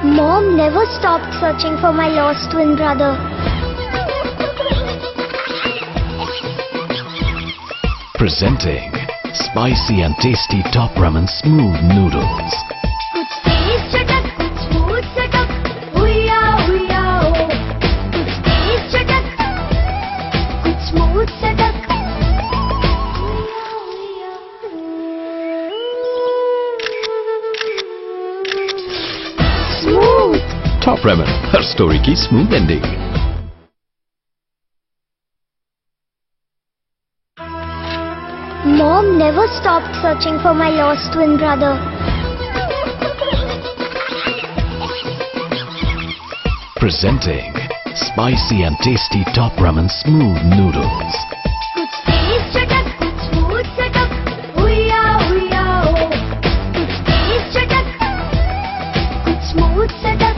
Mom never stopped searching for my lost twin brother. Presenting spicy and tasty top ramen smooth noodles. कुछ तेज चटक, कुछ smooth चटक, हुया हुया हो. कुछ तेज चटक, कुछ स्मूथ चटक, हुया हुया. Smooth. Top ramen, हर स्टोरी की smooth ending. Mom never stopped searching for my lost twin brother. Presenting spicy and tasty top ramen smooth noodles. कुछ तेज चटक, कुछ स्मूथ चटक, हुया हुया हो. कुछ तेज चटक, कुछ स्मूथ चटक,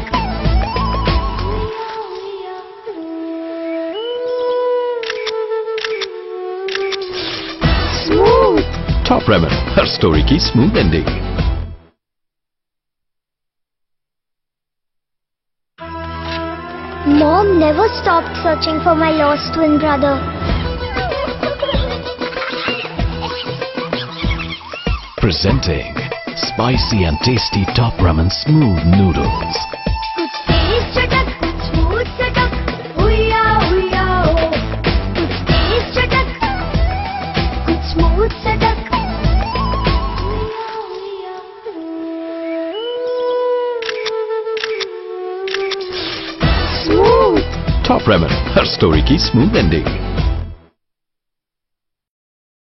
हुया हुया. Smooth. Top ramen, हर स्टोरी की smooth ending. Mom never stopped searching for my lost twin brother. Presenting spicy and tasty top ramen smooth noodles. कुछ तेज चटक, कुछ स्मूथ चटक, हुया हुया हो. कुछ तेज चटक, कुछ स्मूथ चटक, हुया हुया. Smooth. Top ramen, हर स्टोरी की स्मूथ एंडिंग.